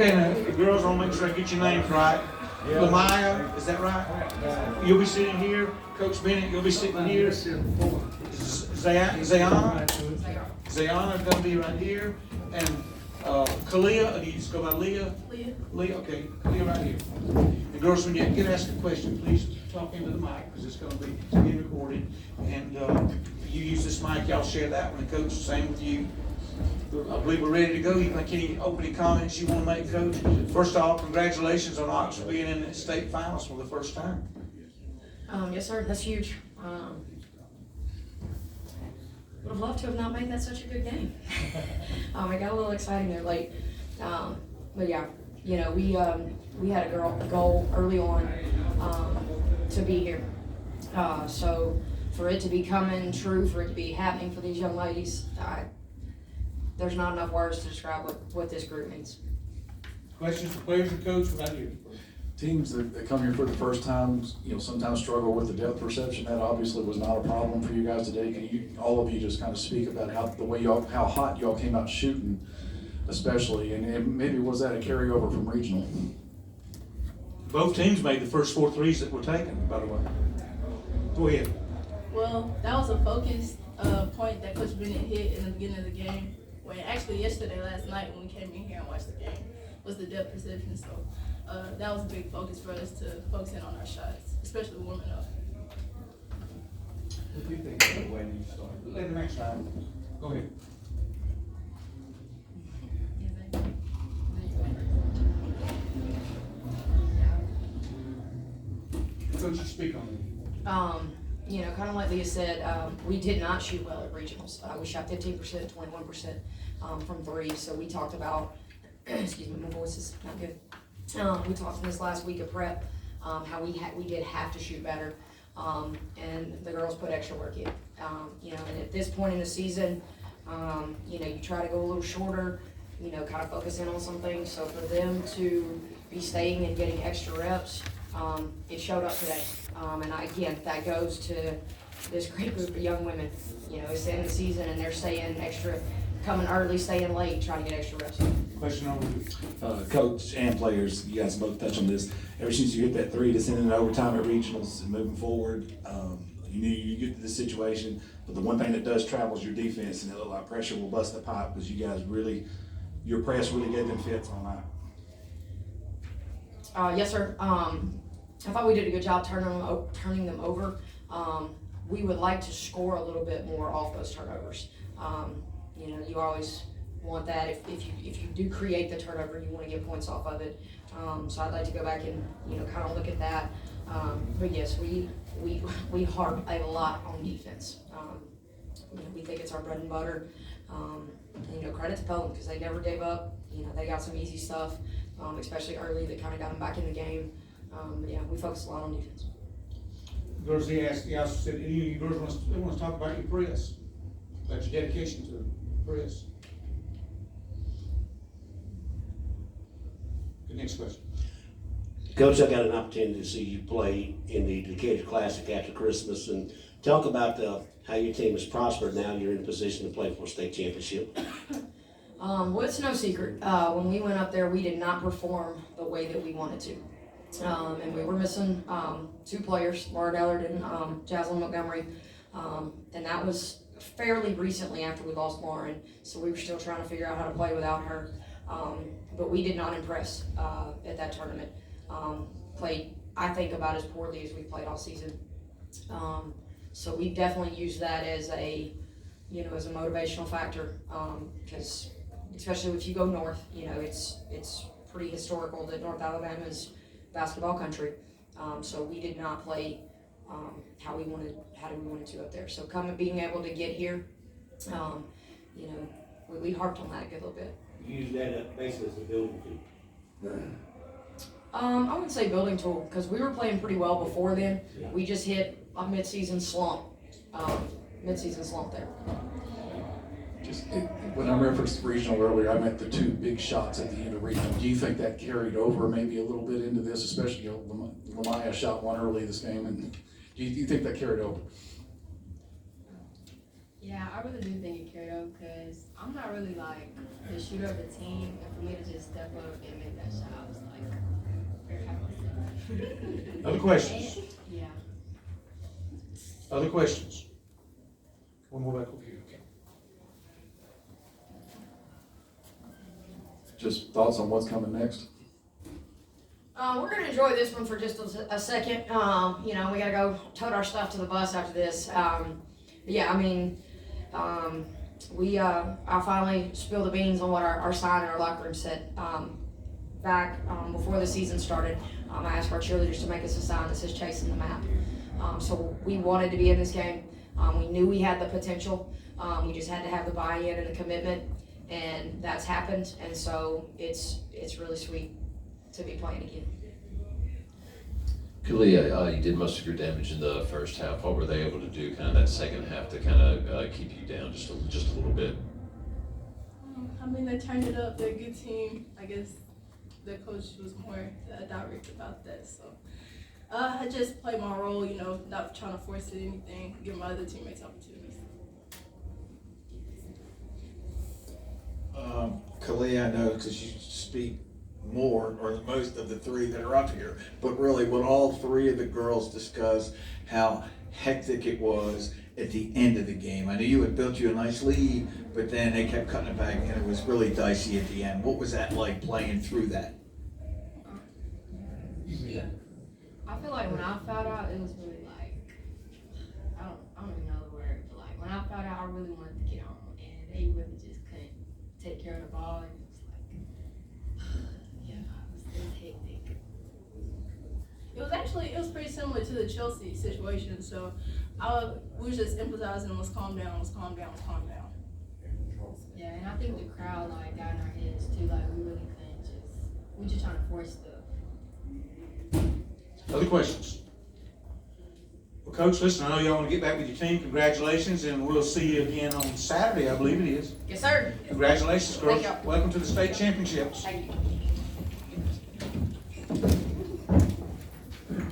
Okay, now, girls, I want to make sure I get your names right. LaMya, is that right? You'll be sitting here. Coach Bennett, you'll be sitting here. Zayana's going to be right here. And KaLeah, you just go by Leah? Leah, okay. KaLeah right here. And girls, when you get asked a question, please talk into the mic because it's going to be being recorded. And you use this mic, y'all share that one. The coach, same with you. I believe we're ready to go. You make any opening comments you want to make, Coach? First of all, congratulations on Oxford being in the state finals for the first time. Yes, sir. That's huge. Would have loved to have not made that such a good game. It got a little exciting there late. But yeah, you know, we had a goal early on to be here. So for it to be coming true, for it to be happening for these young ladies, there's not enough words to describe what this group means. Questions for players and coach without you? Teams that come here for the first time, you know, sometimes struggle with the depth perception. That obviously was not a problem for you guys today. Can you, all of you, just kind of speak about how hot y'all came out shooting, especially, and maybe was that a carryover from regional? Both teams made the first 4 threes that were taken, by the way. Go ahead. Well, that was a focused point that Coach Bennett hit in the beginning of the game. When actually last night when we came in here and watched the game, was the depth perception. So that was a big focus for us to focus in on our shots, especially warming up. What do you think of the way you started? Let the next time. Go ahead. Coach, you speak on it. You know, kind of like Leah said, we did not shoot well at regionals. We shot 15%, 21% from 3. So we talked about, excuse me, my voice is not good. We talked this last week of prep, how we did have to shoot better, and the girls put extra work in. You know, and at this point in the season, you know, you try to go a little shorter, you know, kind of focus in on some things. So for them to be staying and getting extra reps, it showed up today. And again, that goes to this great group of young women. You know, it's the end of the season and they're staying extra, coming early, staying late, trying to get extra reps. Question over you. Coach and players, you guys both touch on this. Ever since you hit that 3 to send in overtime at regionals and moving forward, you knew you get to this situation. But the one thing that does travel is your defense, and it looked like pressure will bust the pipe because you guys really, your press really gave them fits all night. Yes, sir. I thought we did a good job turning them over. We would like to score a little bit more off those turnovers. You know, you always want that. If you do create the turnover, you want to get points off of it. So I'd like to go back and, you know, kind of look at that. But yes, we harp a lot on defense. You know, we think it's our bread and butter. You know, credit to Pelham because they never gave up. You know, they got some easy stuff, especially early that kind of got them back in the game. But yeah, we focus a lot on defense. Girls, he also said, any of you girls want to talk about your press, about your dedication to the press. The next question. Coach, I got an opportunity to see you play in the Decatur Classic after Christmas, and talk about how your team has prospered. Now you're in a position to play for a state championship. Well, it's no secret. When we went up there, we did not perform the way that we wanted to. And we were missing 2 players, Laura Dellard and Jaslyn Montgomery. And that was fairly recently after we lost Lauren, so we were still trying to figure out how to play without her. But we did not impress at that tournament. Played, I think, about as poorly as we played all season. So we definitely used that as a, you know, as a motivational factor, because especially if you go north, you know, it's pretty historical that North Alabama is basketball country. So we did not play how we wanted to up there. So being able to get here, you know, we harped on that a good little bit. You use that basically as a building tool. I wouldn't say building tool because we were playing pretty well before then. Yeah. We just hit a mid-season slump there. Just when I referenced regional earlier, I meant the 2 big shots at the end of regional. Do you think that carried over maybe a little bit into this, especially, you know, LaMya shot one early this game, and do you think that carried over? Yeah, I really do think it carried over because I'm not really like the shooter of the team, and for me to just step up and make that shot, I was like very happy. Other questions? Yeah. Other questions? One more back over here, okay. Just thoughts on what's coming next? We're gonna enjoy this one for just a second. You know, we gotta go tote our stuff to the bus after this. Yeah, I mean, I finally spilled the beans on what our sign in our locker room said. Back before the season started, I asked our cheerleaders to make us a sign that says "Chasing the Map." So we wanted to be in this game. We knew we had the potential. We just had to have the buy-in and the commitment, and that's happened. And so it's really sweet to be playing again. KaLeah, you did most of your damage in the first half. What were they able to do kind of that second half to kind of keep you down just a little bit? I mean, they turned it up. They're a good team. I guess the coach was more direct about that. So I just played my role, you know, not trying to force it anything, give my other teammates opportunities. KaLeah, I know because you speak more or the most of the three that are up here, but really when all three of the girls discuss how hectic it was at the end of the game. I know you had built you a nice lead, but then they kept cutting it back and it was really dicey at the end. What was that like playing through that? Yeah. I feel like when I fouled out, it was really like, I don't even know the word, but like when I fouled out, I really wanted to get on, and they really just couldn't take care of the ball, and it was like, yeah, it was hectic. It was pretty similar to the Chelsea situation. So we were just emphasizing, let's calm down, let's calm down, let's calm down. Yeah, and I think the crowd like got in our heads too, like we really couldn't we just trying to force stuff. Other questions? Well, Coach, listen, I know y'all want to get back with your team. Congratulations, and we'll see you again on Saturday, I believe it is. Yes, sir. Congratulations, girls. Thank you. Welcome to the state championships. Thank you.